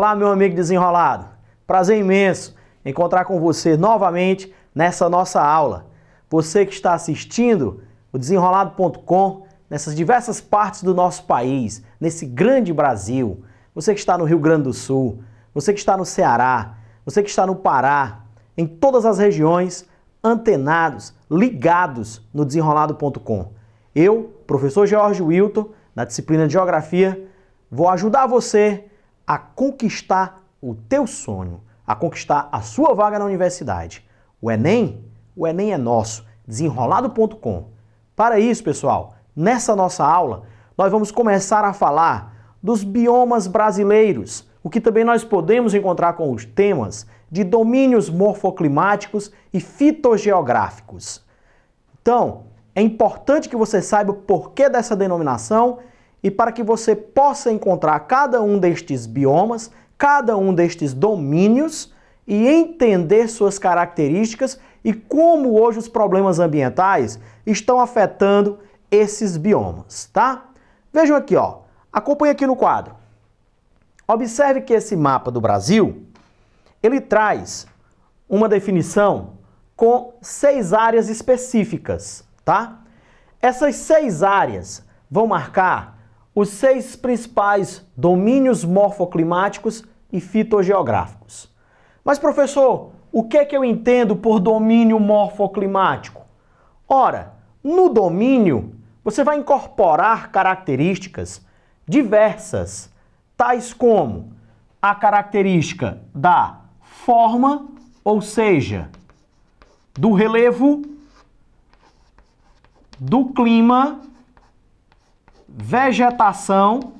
Olá, meu amigo desenrolado. Prazer imenso encontrar com você novamente nessa nossa aula. Você que está assistindo o desenrolado.com nessas diversas partes do nosso país, nesse grande Brasil. Você que está no Rio Grande do Sul, você que está no Ceará, você que está no Pará, em todas as regiões, antenados, ligados no desenrolado.com. Eu, professor George Wilton, na disciplina de Geografia, vou ajudar você a conquistar o teu sonho, a conquistar a sua vaga na universidade. O Enem é nosso, desenrolado.com. Para isso, pessoal, nessa nossa aula, nós vamos começar a falar dos biomas brasileiros, o que também nós podemos encontrar com os temas de domínios morfoclimáticos e fitogeográficos. Então, é importante que você saiba o porquê dessa denominação e para que você possa encontrar cada um destes biomas, cada um destes domínios e entender suas características e como hoje os problemas ambientais estão afetando esses biomas, tá? Vejam aqui, ó. Acompanhe aqui no quadro. Observe que esse mapa do Brasil, ele traz uma definição com 6 áreas específicas, tá? Essas 6 áreas vão marcar os 6 principais domínios morfoclimáticos e fitogeográficos. Mas, professor, o que é que eu entendo por domínio morfoclimático? Ora, no domínio, você vai incorporar características diversas, tais como a característica da forma, ou seja, do relevo, do clima, vegetação.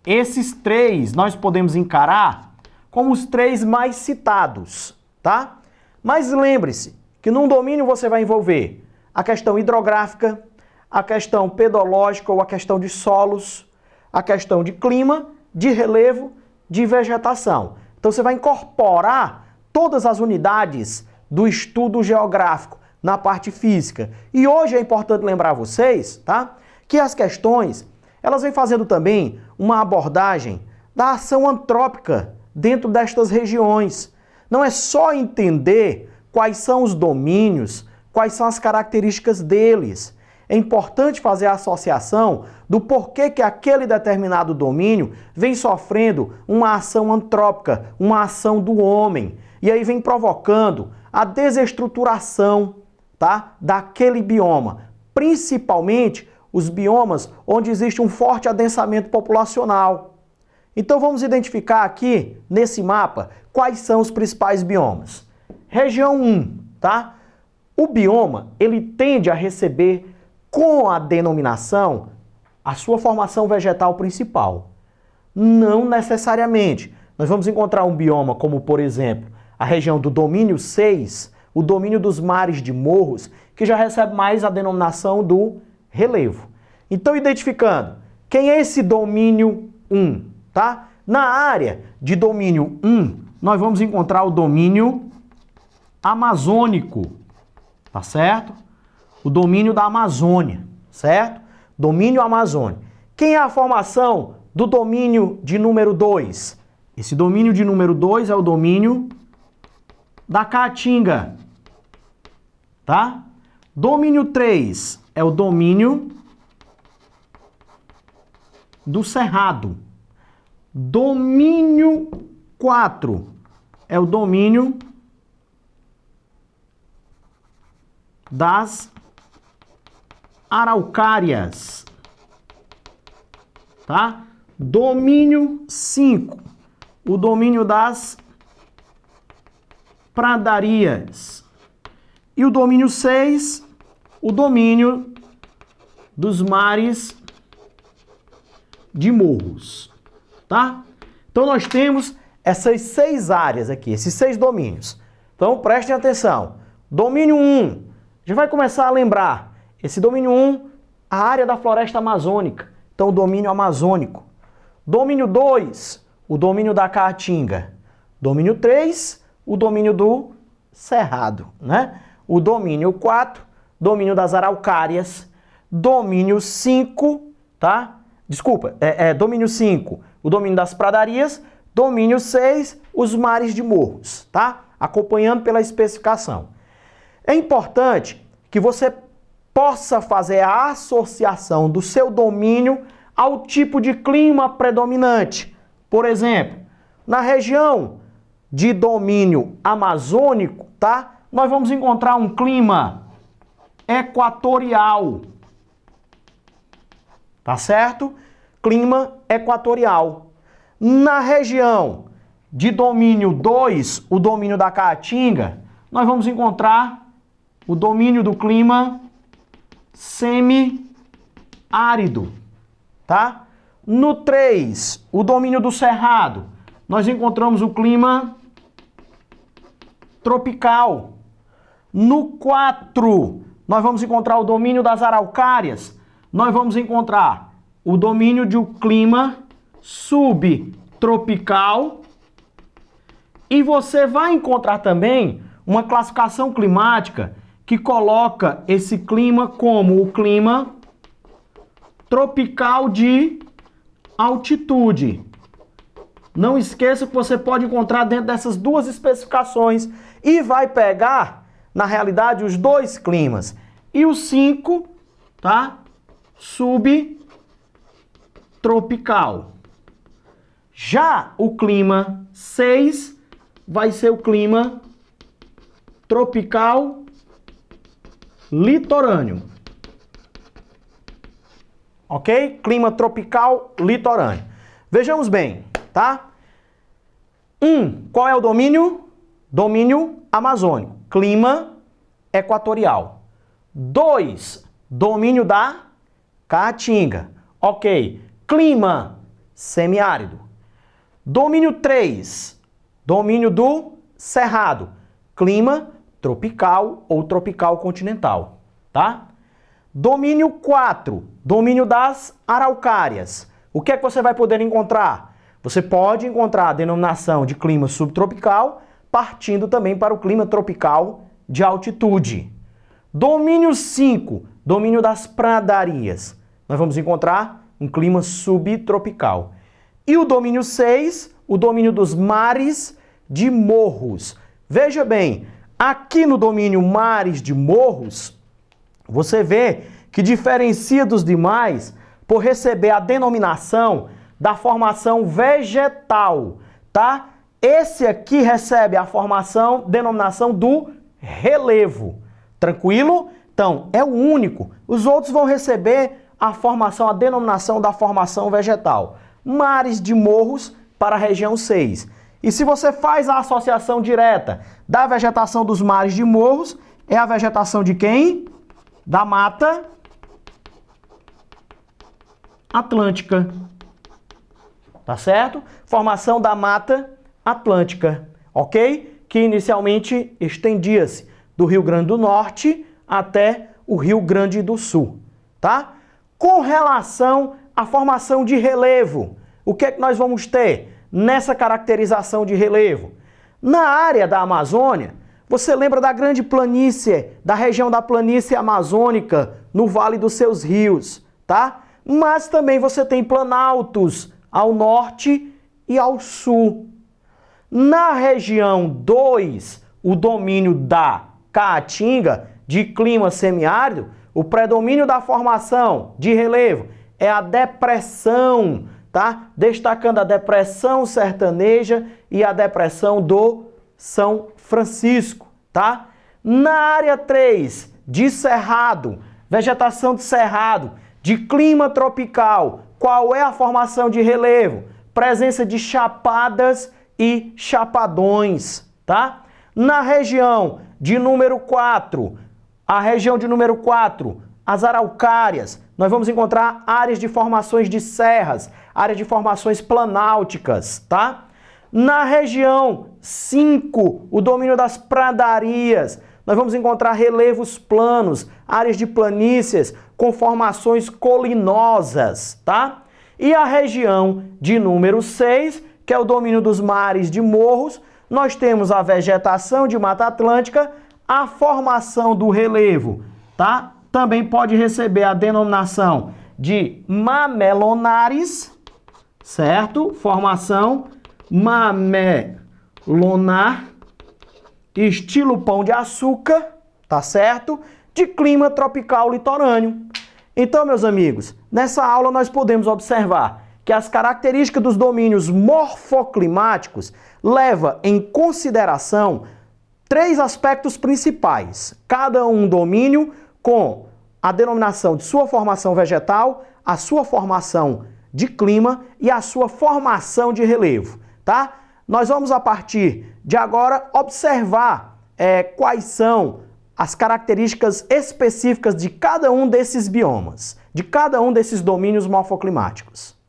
Esses 3 nós podemos encarar como os 3 mais citados, tá? Mas lembre-se que num domínio você vai envolver a questão hidrográfica, a questão pedológica ou a questão de solos, a questão de clima, de relevo, de vegetação. Então você vai incorporar todas as unidades do estudo geográfico na parte física. E hoje é importante lembrar vocês, tá? Que as questões, elas vêm fazendo também uma abordagem da ação antrópica dentro destas regiões. Não é só entender quais são os domínios, quais são as características deles. É importante fazer a associação do porquê que aquele determinado domínio vem sofrendo uma ação antrópica, uma ação do homem. E aí vem provocando a desestruturação, tá, daquele bioma, principalmente os biomas onde existe um forte adensamento populacional. Então vamos identificar aqui, nesse mapa, quais são os principais biomas. Região 1, tá? O bioma, ele tende a receber com a denominação a sua formação vegetal principal. Não necessariamente. Nós vamos encontrar um bioma como, por exemplo, a região do domínio 6, o domínio dos mares de morros, que já recebe mais a denominação do relevo. Então, identificando quem é esse domínio 1, tá? Na área de domínio 1, nós vamos encontrar o domínio amazônico, tá certo? O domínio da Amazônia, certo? Domínio amazônico. Quem é a formação do domínio de número 2? Esse domínio de número 2 é o domínio da Caatinga, tá? Domínio 3 é o domínio do Cerrado. Domínio 4 é o domínio das Araucárias, tá? Domínio 5, o domínio das Pradarias. E o domínio 6, o domínio dos mares de morros, tá? Então nós temos essas 6 áreas aqui, esses 6 domínios. Então prestem atenção. Domínio 1, já vai começar a lembrar. Esse domínio 1, a área da floresta amazônica. Então o domínio amazônico. Domínio 2, o domínio da Caatinga. Domínio 3, o domínio do Cerrado, né? O domínio 4, domínio das Araucárias. Domínio 5, tá? Desculpa, domínio 5, o domínio das Pradarias. Domínio 6, os mares de morros, tá? Acompanhando pela especificação. É importante que você possa fazer a associação do seu domínio ao tipo de clima predominante. Por exemplo, na região de domínio amazônico, tá? Nós vamos encontrar um clima equatorial. Tá certo? Clima equatorial. Na região de domínio 2, o domínio da Caatinga, nós vamos encontrar o domínio do clima semiárido, tá? No 3, o domínio do Cerrado, nós encontramos o clima tropical. No 4, nós vamos encontrar o domínio das Araucárias, nós vamos encontrar o domínio de um clima subtropical. E você vai encontrar também uma classificação climática que coloca esse clima como o clima tropical de altitude. Não esqueça que você pode encontrar dentro dessas duas especificações e vai pegar, na realidade, os dois climas. E o 5, tá? Subtropical. Já o clima 6 vai ser o clima tropical litorâneo. Ok? Clima tropical litorâneo. Vejamos bem, tá? 1, qual é o domínio? Domínio amazônico. Clima equatorial. 2, domínio da Caatinga. Ok. Clima semiárido. Domínio 3, domínio do Cerrado. Clima tropical ou tropical continental, tá? Domínio 4, domínio das Araucárias. O que é que você vai poder encontrar? Você pode encontrar a denominação de clima subtropical, partindo também para o clima tropical de altitude. Domínio 5, domínio das pradarias. Nós vamos encontrar um clima subtropical. E o domínio 6, o domínio dos mares de morros. Veja bem, aqui no domínio mares de morros, você vê que diferencia dos demais por receber a denominação da formação vegetal, tá? Esse aqui recebe a denominação do relevo. Tranquilo? Então, é o único. Os outros vão receber a denominação da formação vegetal. Mares de morros para a região 6. E se você faz a associação direta da vegetação dos mares de morros, é a vegetação de quem? Da Mata Atlântica. Tá certo? Formação da Mata Atlântica, ok? Que inicialmente estendia-se do Rio Grande do Norte até o Rio Grande do Sul, tá? Com relação à formação de relevo, o que é que nós vamos ter nessa caracterização de relevo? Na área da Amazônia, você lembra da grande planície, da região da planície amazônica, no Vale dos seus rios, tá? Mas também você tem planaltos ao norte e ao sul. Na região 2, o domínio da Caatinga, de clima semiárido, o predomínio da formação de relevo é a depressão, tá? Destacando a depressão sertaneja e a depressão do São Francisco, tá? Na área 3, de cerrado, vegetação de cerrado, de clima tropical, qual é a formação de relevo? Presença de chapadas e chapadões, tá? Na região de número 4, as Araucárias, nós vamos encontrar áreas de formações de serras, áreas de formações planálticas, tá? Na região 5, o domínio das pradarias, nós vamos encontrar relevos planos, áreas de planícies com formações colinosas, tá? E a região de número 6, que é o domínio dos mares de morros, nós temos a vegetação de Mata Atlântica, a formação do relevo, tá? Também pode receber a denominação de mamelonares, certo? Formação mamelonar, estilo pão de açúcar, tá certo? De clima tropical litorâneo. Então, meus amigos, nessa aula nós podemos observar que as características dos domínios morfoclimáticos levam em consideração 3 aspectos principais. Cada um domínio com a denominação de sua formação vegetal, a sua formação de clima e a sua formação de relevo, tá? Nós vamos, a partir de agora, observar quais são as características específicas de cada um desses biomas, de cada um desses domínios morfoclimáticos.